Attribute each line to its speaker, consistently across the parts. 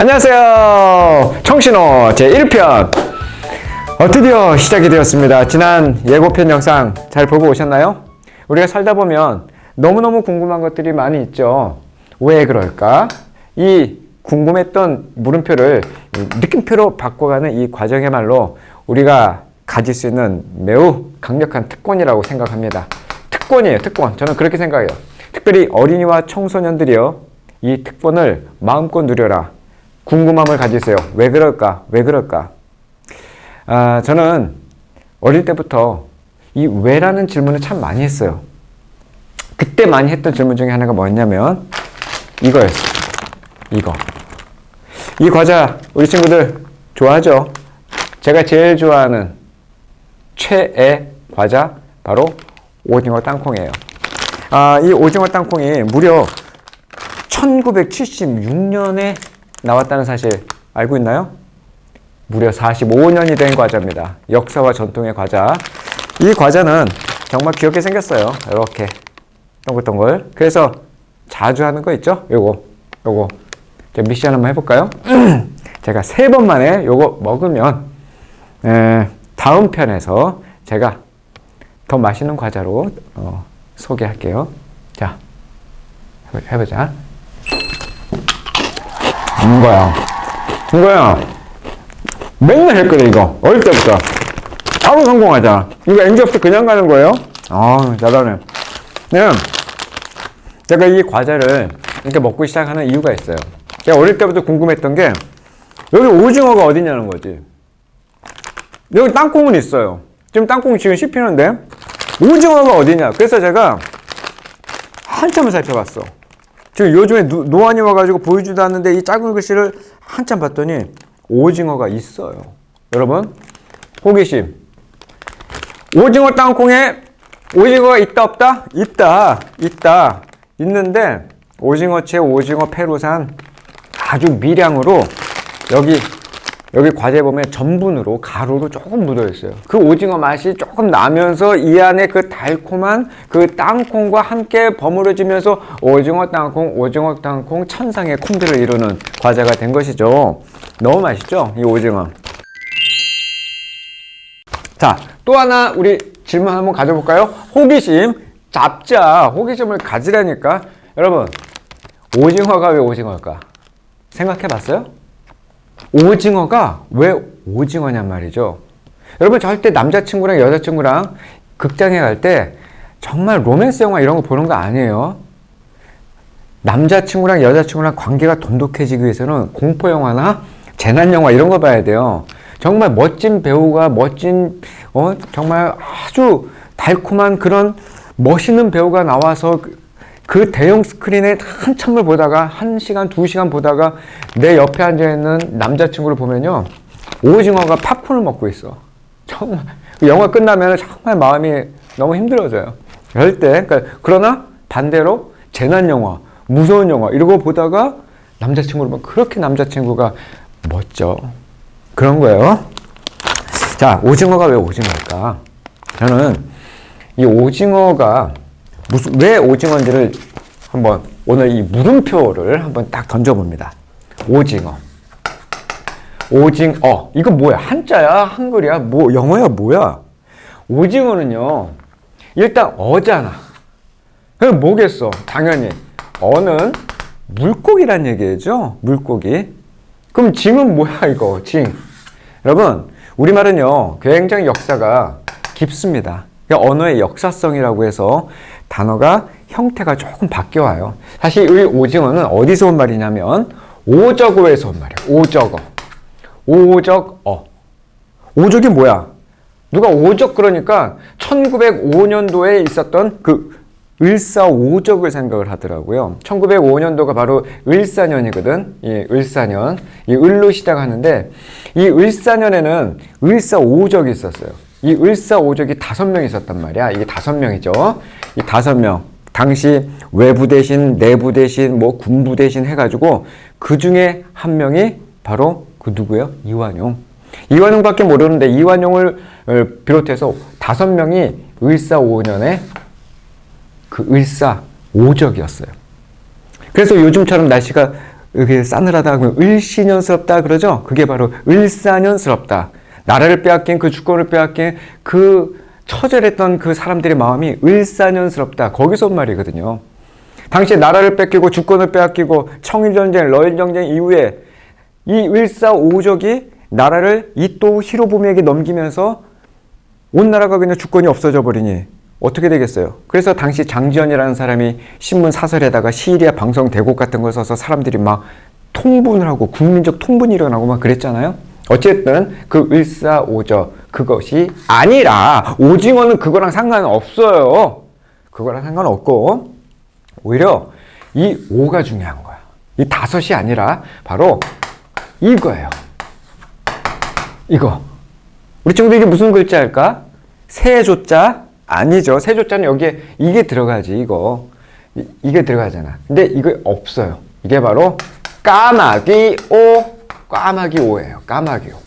Speaker 1: 안녕하세요. 청신호 제1편 드디어 시작이 되었습니다. 지난 예고편 영상 잘 보고 오셨나요? 우리가 살다 보면 너무너무 궁금한 것들이 많이 있죠. 왜 그럴까? 이 궁금했던 물음표를 느낌표로 바꿔가는 이 과정이야말로 우리가 가질 수 있는 매우 강력한 특권이라고 생각합니다. 특권이에요, 특권. 저는 그렇게 생각해요. 특별히 어린이와 청소년들이요, 이 특권을 마음껏 누려라. 궁금함을 가지세요. 왜 그럴까? 왜 그럴까? 저는 어릴 때부터 이 왜라는 질문을 참 많이 했어요. 그때 많이 했던 질문 중에 하나가 뭐였냐면 이거였어요. 이거. 이 과자 우리 친구들 좋아하죠? 제가 제일 좋아하는 최애 과자 바로 오징어 땅콩이에요. 이 오징어 땅콩이 무려 1976년에 나왔다는 사실 알고 있나요? 무려 45년이 된 과자입니다. 역사와 전통의 과자. 이 과자는 정말 귀엽게 생겼어요. 이렇게 동글동글. 그래서 자주 하는 거 있죠? 요거 제가 미션 한번 해볼까요? 제가 3번 만에 요거 먹으면 다음 편에서 제가 더 맛있는 과자로 소개할게요. 자, 해보자. 이거야. 맨날 했거든, 이거. 어릴 때부터. 바로 성공하자. 이거 NG 없이 그냥 가는 거예요. 잘하네. 네. 제가 이 과자를 이렇게 먹고 시작하는 이유가 있어요. 제가 어릴 때부터 궁금했던 게, 여기 오징어가 어디냐는 거지. 여기 땅콩은 있어요. 지금 땅콩 지금 씹히는데, 오징어가 어디냐. 그래서 제가 한참을 살펴봤어. 지금 요즘에 노안이 와가지고 보이지도 않는데 이 작은 글씨를 한참 봤더니 오징어가 있어요. 여러분, 호기심. 오징어 땅콩에 오징어가 있다 없다? 있다. 있는데 오징어채, 오징어 페루산 아주 미량으로 여기 과자에 보면 전분으로 가루로 조금 묻어 있어요. 그 오징어 맛이 조금 나면서 이 안에 그 달콤한 그 땅콩과 함께 버무려지면서 오징어 땅콩 천상의 콩들을 이루는 과자가 된 것이죠. 너무 맛있죠? 이 오징어. 자, 또 하나 우리 질문 한번 가져볼까요? 호기심 잡자. 호기심을 가지라니까. 여러분, 오징어가 왜 오징어일까? 생각해 봤어요? 오징어가 왜 오징어냔 말이죠. 여러분, 절대 남자친구랑 여자친구랑 극장에 갈 때 정말 로맨스 영화 이런 거 보는 거 아니에요. 남자친구랑 여자친구랑 관계가 돈독해지기 위해서는 공포 영화나 재난 영화 이런 거 봐야 돼요. 정말 멋진 배우가 정말 아주 달콤한 그런 멋있는 배우가 나와서 그 대형 스크린에 한참을 보다가 1시간, 2시간 보다가 내 옆에 앉아있는 남자친구를 보면요, 오징어가 팝콘을 먹고 있어. 정말 영화 끝나면 정말 마음이 너무 힘들어져요. 그럴 때 그러나 반대로 재난 영화, 무서운 영화 이런 거 보다가 남자친구를 보면 그렇게 남자친구가 멋져. 그런 거예요. 자, 오징어가 왜 오징어일까? 저는 이 오징어가 왜 오징어인지를 한번 오늘 이 물음표를 한번 딱 던져봅니다. 오징어. 이거 뭐야? 한자야? 한글이야? 영어야? 뭐야? 오징어는요, 일단 어잖아. 그럼 뭐겠어? 당연히 어는 물고기란 얘기죠. 물고기. 그럼 징은 뭐야 이거? 징. 여러분, 우리말은요 굉장히 역사가 깊습니다. 언어의 역사성이라고 해서 단어가 형태가 조금 바뀌어와요. 사실 이 오징어는 어디서 온 말이냐면 오적어에서 온 말이에요. 오적어. 오적이 뭐야? 누가 오적 그러니까 1905년도에 있었던 그 을사오적을 생각을 하더라고요. 1905년도가 바로 을사년이거든. 이 을사년. 이 을로 시작하는데 이 을사년에는 을사오적이 있었어요. 이 을사오적이 5명 있었단 말이야. 이게 5명이죠. 이 5명. 당시 외부 대신, 내부 대신, 군부 대신 해가지고 그 중에 한 명이 바로 그 누구예요? 이완용. 이완용밖에 모르는데 이완용을 비롯해서 5명이 을사오년에 그 을사오적이었어요. 그래서 요즘처럼 날씨가 이게 싸늘하다 그러면 을씨년스럽다 그러죠. 그게 바로 을사년스럽다. 나라를 빼앗긴 그 주권을 빼앗긴 그 처절했던 그 사람들의 마음이 을사년스럽다. 거기서 온 말이거든요. 당시 나라를 뺏기고 주권을 빼앗기고 청일전쟁, 러일전쟁 이후에 이 을사오적이 나라를 이또 히로부미에게 넘기면서 온 나라가 그냥 주권이 없어져 버리니 어떻게 되겠어요? 그래서 당시 장지연이라는 사람이 신문 사설에다가 시리아 방송 대곡 같은 걸 써서 사람들이 막 통분을 하고 국민적 통분이 일어나고 막 그랬잖아요. 어쨌든 그 을사오적 그것이 아니라 오징어는 그거랑 상관없어요. 그거랑 상관없고 오히려 이 오가 중요한 거야. 이 다섯이 아니라 바로 이거예요. 이거. 우리 친구들 이게 무슨 글자일까? 세조자? 아니죠. 세조자는 여기에 이게 들어가지, 이거. 이게 들어가잖아. 근데 이거 없어요. 이게 바로 까마귀 오. 까마귀 오예요. 까마귀 오.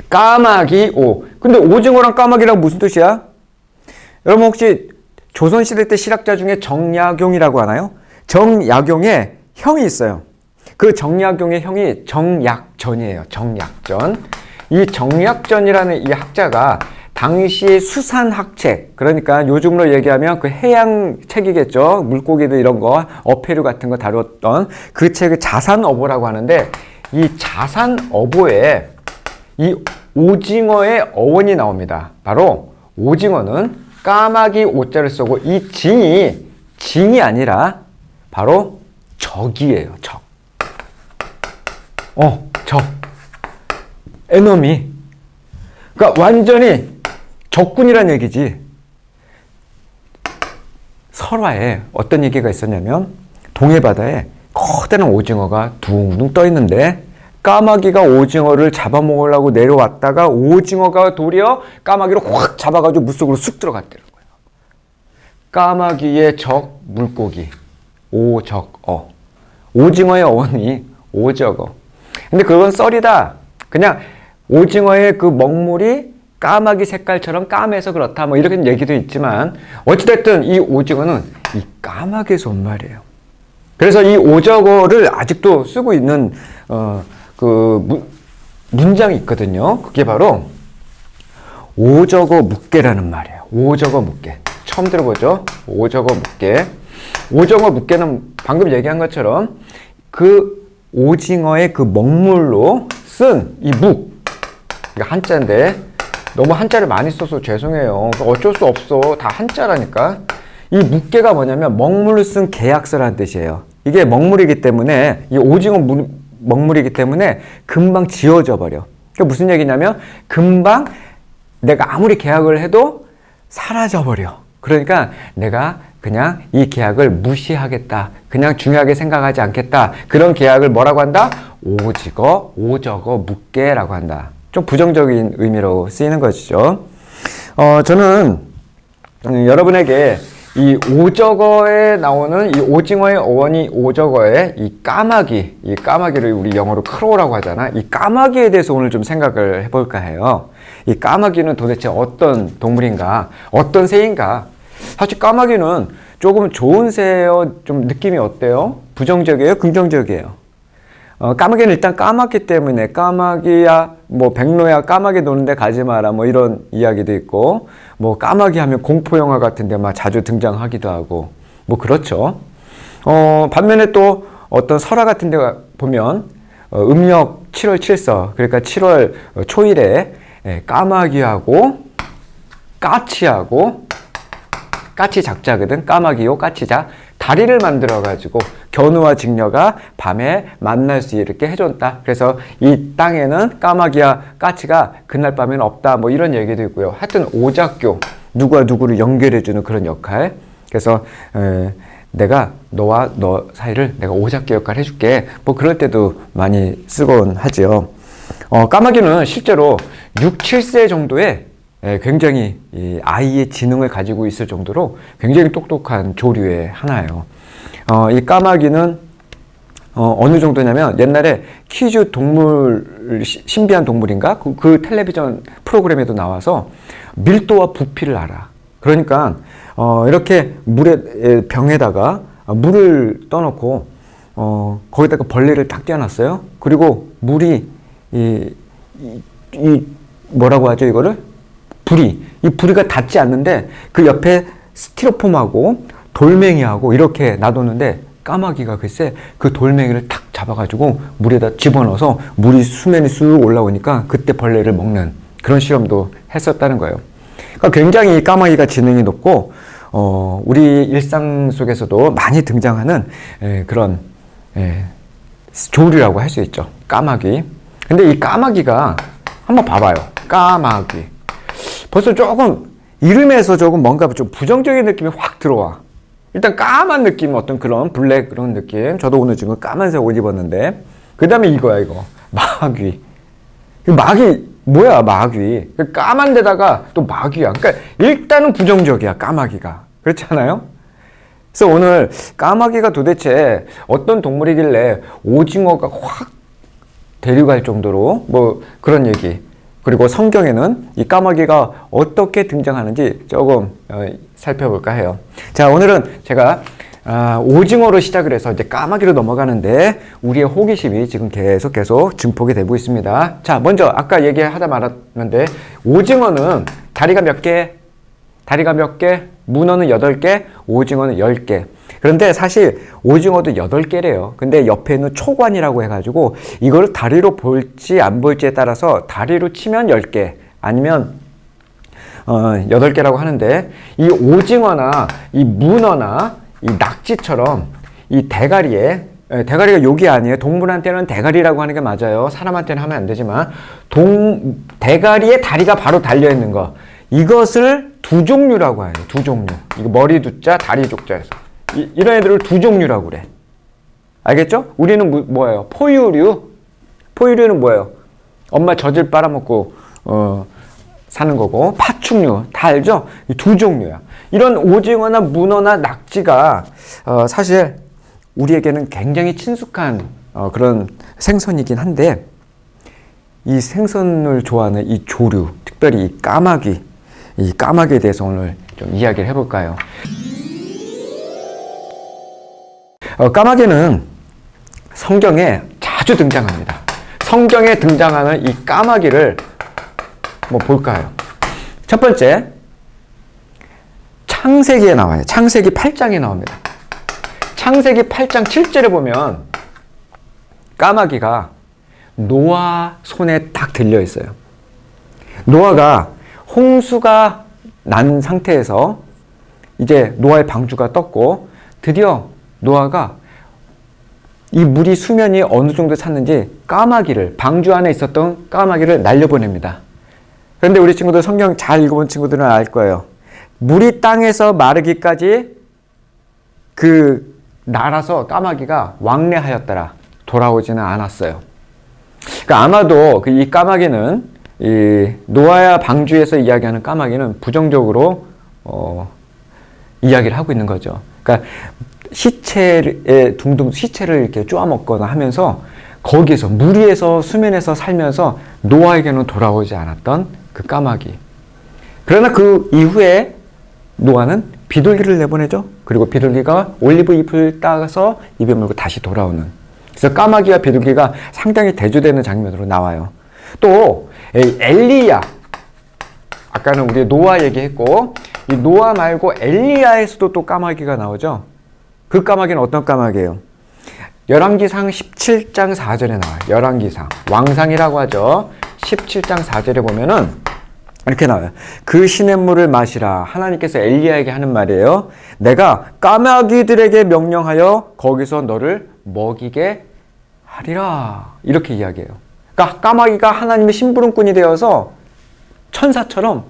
Speaker 1: 까마귀 오. 근데 오징어랑 까마귀랑 무슨 뜻이야? 여러분 혹시 조선시대 때 실학자 중에 정약용이라고 하나요? 정약용의 형이 있어요. 그 정약용의 형이 정약전이에요. 정약전. 이 정약전이라는 이 학자가 당시의 수산학책, 그러니까 요즘으로 얘기하면 그 해양책이겠죠. 물고기들 이런 거, 어패류 같은 거 다뤘던 그 책을 자산어보라고 하는데 이 자산어보에 이 오징어의 어원이 나옵니다. 바로 오징어는 까마귀 오자를 쓰고 이 징이 아니라 바로 적이에요. 적. 적. 에너미. 그러니까 완전히 적군이란 얘기지. 설화에 어떤 얘기가 있었냐면 동해바다에 커다란 오징어가 둥둥 떠 있는데 까마귀가 오징어를 잡아먹으려고 내려왔다가 오징어가 도리어 까마귀를 확 잡아가지고 물속으로 쑥 들어갔다는 거예요. 까마귀의 적 물고기 오적어. 오징어의 어원이 오적어. 근데 그건 썰이다. 그냥 오징어의 그 먹물이 까마귀 색깔처럼 까매서 그렇다 뭐 이렇게 얘기도 있지만 어찌됐든 이 오징어는 이 까마귀에서 온 말이에요. 그래서 이 오적어를 아직도 쓰고 있는 문장이 있거든요. 그게 바로 오적어 묵계라는 말이에요. 오적어 묵계. 처음 들어보죠? 오적어 묵계. 오적어 묵계는 방금 얘기한 것처럼 그 오징어의 그 먹물로 쓴 이 묵. 이게 한자인데 너무 한자를 많이 써서 죄송해요. 어쩔 수 없어. 다 한자라니까. 이 묵계가 뭐냐면 먹물을 쓴 계약서라는 뜻이에요. 이게 먹물이기 때문에 이 오징어 먹물이기 때문에 금방 지워져 버려. 그게 무슨 얘기냐면 금방 내가 아무리 계약을 해도 사라져 버려. 그러니까 내가 그냥 이 계약을 무시하겠다. 그냥 중요하게 생각하지 않겠다. 그런 계약을 뭐라고 한다? 오적어 묵계라고 한다. 좀 부정적인 의미로 쓰이는 것이죠. 저는 여러분에게 이 오적어에 나오는 이 오징어의 어원이 오적어의 이 까마귀를 우리 영어로 크로우라고 하잖아. 이 까마귀에 대해서 오늘 좀 생각을 해볼까 해요. 이 까마귀는 도대체 어떤 동물인가? 어떤 새인가? 사실 까마귀는 조금 좋은 새예요? 좀 느낌이 어때요? 부정적이에요? 긍정적이에요? 까마귀는 일단 까맣기 때문에 까마귀야 뭐 백로야 까마귀 노는데 가지 마라 뭐 이런 이야기도 있고 뭐 까마귀 하면 공포영화 같은데 막 자주 등장하기도 하고 뭐 그렇죠. 반면에 또 어떤 설화 같은 데 보면 음력 7월 7서 그러니까 7월 초일에 까마귀하고 까치하고 까치 작자거든. 까마귀요 까치자 다리를 만들어 가지고 견우와 직녀가 밤에 만날 수 있게 해줬다. 그래서 이 땅에는 까마귀와 까치가 그날 밤에는 없다. 뭐 이런 얘기도 있고요. 하여튼 오작교 누구와 누구를 연결해주는 그런 역할. 그래서 내가 너와 너 사이를 내가 오작교 역할 해줄게. 뭐 그럴 때도 많이 쓰곤 하죠. 까마귀는 실제로 6, 7세 정도의 굉장히 이 아이의 지능을 가지고 있을 정도로 굉장히 똑똑한 조류의 하나예요. 이 까마귀는 어느 정도냐면 옛날에 퀴즈 동물 신비한 동물인가 그 텔레비전 프로그램에도 나와서 밀도와 부피를 알아. 그러니까 이렇게 물에 병에다가 물을 떠놓고 거기다가 벌레를 딱 띄워놨어요. 그리고 물이 뭐라고 하죠, 이거를? 이 부리가 닿지 않는데 그 옆에 스티로폼하고 돌멩이하고 이렇게 놔뒀는데 까마귀가 글쎄 그 돌멩이를 탁 잡아가지고 물에다 집어넣어서 물이 수면이 쑥 올라오니까 그때 벌레를 먹는 그런 실험도 했었다는 거예요. 그러니까 굉장히 까마귀가 지능이 높고 우리 일상 속에서도 많이 등장하는 그런 조류라고 할 수 있죠. 까마귀. 근데 이 까마귀가 한번 봐봐요. 까마귀. 벌써 조금 이름에서 조금 뭔가 좀 부정적인 느낌이 확 들어와. 일단 까만 느낌, 어떤 그런 블랙 그런 느낌. 저도 오늘 지금 까만색 옷 입었는데. 그 다음에 이거야, 이거. 마귀. 마귀, 뭐야, 마귀. 까만 데다가 또 마귀야. 그러니까 일단은 부정적이야, 까마귀가. 그렇지 않아요? 그래서 오늘 까마귀가 도대체 어떤 동물이길래 오징어가 확 대류갈 정도로 뭐 그런 얘기. 그리고 성경에는 이 까마귀가 어떻게 등장하는지 조금 살펴볼까 해요. 자, 오늘은 제가 오징어로 시작을 해서 이제 까마귀로 넘어가는데 우리의 호기심이 지금 계속 증폭이 되고 있습니다. 자, 먼저 아까 얘기하다 말았는데 오징어는 다리가 몇 개? 문어는 8개, 오징어는 10개. 그런데 사실 오징어도 8개래요. 근데 옆에는 초관이라고 해가지고 이걸 다리로 볼지 안 볼지에 따라서 다리로 치면 10개 아니면 8개라고 하는데 이 오징어나 이 문어나 이 낙지처럼 이 대가리가 욕이 아니에요. 동물한테는 대가리라고 하는 게 맞아요. 사람한테는 하면 안 되지만 대가리에 다리가 바로 달려있는 거 이것을 두 종류라고 해요. 두 종류. 이거 머리 두자 다리 족자에서 이런 애들을 두 종류라고 그래. 알겠죠? 우리는 뭐예요? 포유류는 뭐예요? 엄마 젖을 빨아먹고 사는 거고 파충류 다 알죠? 이 두 종류야. 이런 오징어나 문어나 낙지가 사실 우리에게는 굉장히 친숙한 그런 생선이긴 한데 이 생선을 좋아하는 이 조류, 특별히 이 까마귀에 대해서 오늘 좀 이야기를 해볼까요? 까마귀는 성경에 자주 등장합니다. 성경에 등장하는 이 까마귀를 뭐 볼까요? 첫 번째, 창세기에 나와요. 창세기 8장에 나옵니다. 창세기 8장 7절에 보면 까마귀가 노아 손에 딱 들려 있어요. 노아가 홍수가 난 상태에서 이제 노아의 방주가 떴고 드디어 노아가 이 물이 수면이 어느 정도 찼는지 방주 안에 있었던 까마귀를 날려보냅니다. 그런데 우리 친구들 성경 잘 읽어본 친구들은 알 거예요. 물이 땅에서 마르기까지 날아서 까마귀가 왕래하였더라. 돌아오지는 않았어요. 그러니까 아마도 이 까마귀는 이 노아야 방주에서 이야기하는 까마귀는 부정적으로 이야기를 하고 있는 거죠. 그러니까 시체를 이렇게 쪼아먹거나 하면서 거기에서 물 위에서 수면에서 살면서 노아에게는 돌아오지 않았던 그 까마귀. 그러나 그 이후에 노아는 비둘기를 내보내죠. 그리고 비둘기가 올리브 잎을 따서 입에 물고 다시 돌아오는. 그래서 까마귀와 비둘기가 상당히 대조되는 장면으로 나와요. 또 엘리야. 아까는 우리 노아 얘기했고 이 노아 말고 엘리야에서도 또 까마귀가 나오죠. 그 까마귀는 어떤 까마귀예요? 열왕기상 17장 4절에 나와요. 열왕기상. 왕상이라고 하죠. 17장 4절에 보면은 이렇게 나와요. 그 시냇물을 마시라. 하나님께서 엘리야에게 하는 말이에요. 내가 까마귀들에게 명령하여 거기서 너를 먹이게 하리라. 이렇게 이야기해요. 그러니까 까마귀가 하나님의 심부름꾼이 되어서 천사처럼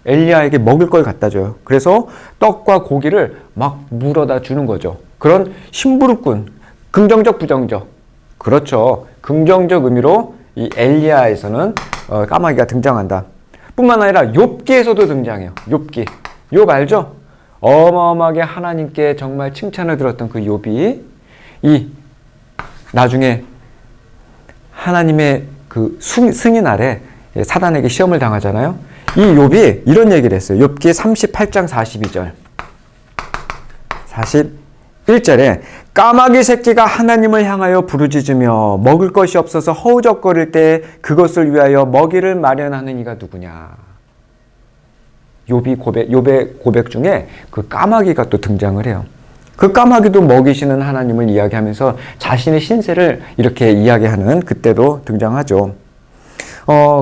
Speaker 1: 엘리야에게 먹을 걸 갖다 줘요. 그래서 떡과 고기를 막 물어다 주는 거죠. 그런 심부름꾼. 긍정적, 부정적. 그렇죠. 긍정적 의미로 이 엘리야에서는 까마귀가 등장한다. 뿐만 아니라 욥기에서도 등장해요. 욥 알죠? 어마어마하게 하나님께 정말 칭찬을 들었던 그 욥이 나중에 하나님의 그 승인 아래 사단에게 시험을 당하잖아요. 이 욥이 이런 얘기를 했어요. 욥기 38장 42절. 41절에 까마귀 새끼가 하나님을 향하여 부르짖으며 먹을 것이 없어서 허우적거릴 때 그것을 위하여 먹이를 마련하는 이가 누구냐. 욥의 고백 중에 그 까마귀가 또 등장을 해요. 그 까마귀도 먹이시는 하나님을 이야기하면서 자신의 신세를 이렇게 이야기하는 그때도 등장하죠.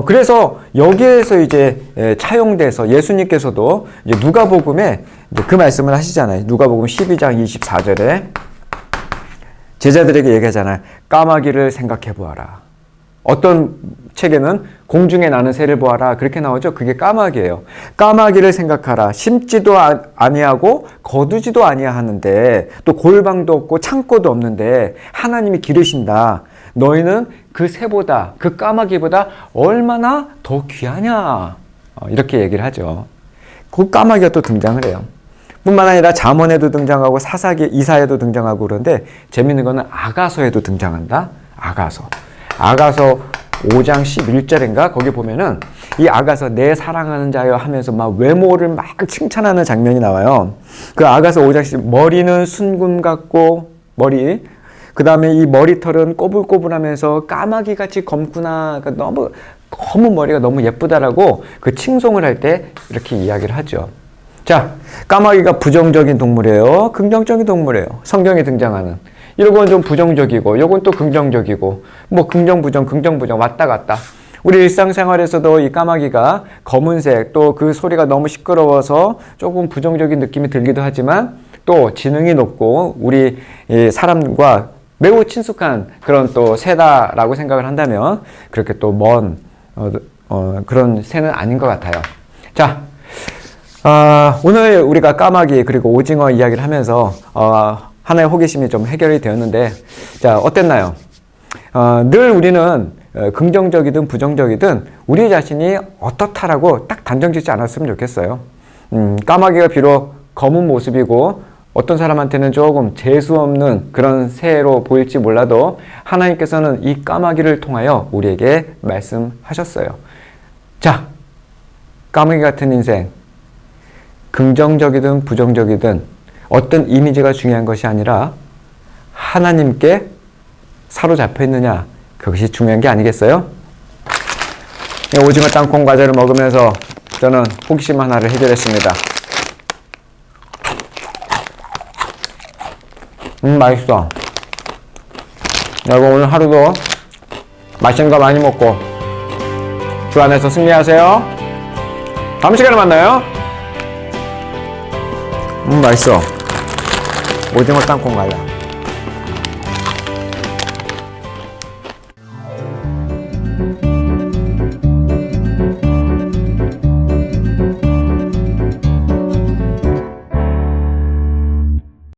Speaker 1: 그래서 여기에서 이제 차용돼서 예수님께서도 이제 누가복음에 이제 그 말씀을 하시잖아요. 누가복음 12장 24절에 제자들에게 얘기하잖아요. 까마귀를 생각해 보아라. 어떤 책에는 공중에 나는 새를 보아라. 그렇게 나오죠. 그게 까마귀예요. 까마귀를 생각하라. 심지도 아니하고 거두지도 아니하는데 또 골방도 없고 창고도 없는데 하나님이 기르신다. 너희는 그 새보다 그 까마귀보다 얼마나 더 귀하냐. 이렇게 얘기를 하죠. 그 까마귀가 또 등장을 해요. 뿐만 아니라 잠언에도 등장하고 이사야에도 등장하고 그런데 재밌는 거는 아가서에도 등장한다. 아가서 5장 11절인가 거기 보면은 이 아가서 내 사랑하는 자여 하면서 막 외모를 막 칭찬하는 장면이 나와요. 그 아가서 5장 10 머리는 순금 같고 그 다음에 이 머리털은 꼬불꼬불하면서 까마귀같이 검구나. 그러니까 너무 검은 머리가 너무 예쁘다라고 그 칭송을 할 때 이렇게 이야기를 하죠. 자, 까마귀가 부정적인 동물이에요. 긍정적인 동물이에요. 성경에 등장하는. 이런 건 좀 부정적이고, 요건 또 긍정적이고, 뭐 긍정, 부정 왔다 갔다. 우리 일상생활에서도 이 까마귀가 검은색, 또 그 소리가 너무 시끄러워서 조금 부정적인 느낌이 들기도 하지만, 또 지능이 높고, 우리 사람과 매우 친숙한 그런 또 새다라고 생각을 한다면, 그렇게 또 그런 새는 아닌 것 같아요. 자, 오늘 우리가 까마귀 그리고 오징어 이야기를 하면서 하나의 호기심이 좀 해결이 되었는데, 자, 어땠나요? 늘 우리는 긍정적이든 부정적이든 우리 자신이 어떻다라고 딱 단정 짓지 않았으면 좋겠어요. 까마귀가 비록 검은 모습이고 어떤 사람한테는 조금 재수 없는 그런 새로 보일지 몰라도 하나님께서는 이 까마귀를 통하여 우리에게 말씀하셨어요. 자, 까마귀 같은 인생, 긍정적이든 부정적이든 어떤 이미지가 중요한 것이 아니라 하나님께 사로잡혀 있느냐, 그것이 중요한 게 아니겠어요? 오징어 땅콩 과자를 먹으면서 저는 호기심 하나를 해결했습니다. 맛있어. 여러분 오늘 하루도 맛있는 거 많이 먹고 주 안에서 승리하세요. 다음 시간에 만나요. 맛있어. 오징어 땅콩 과자.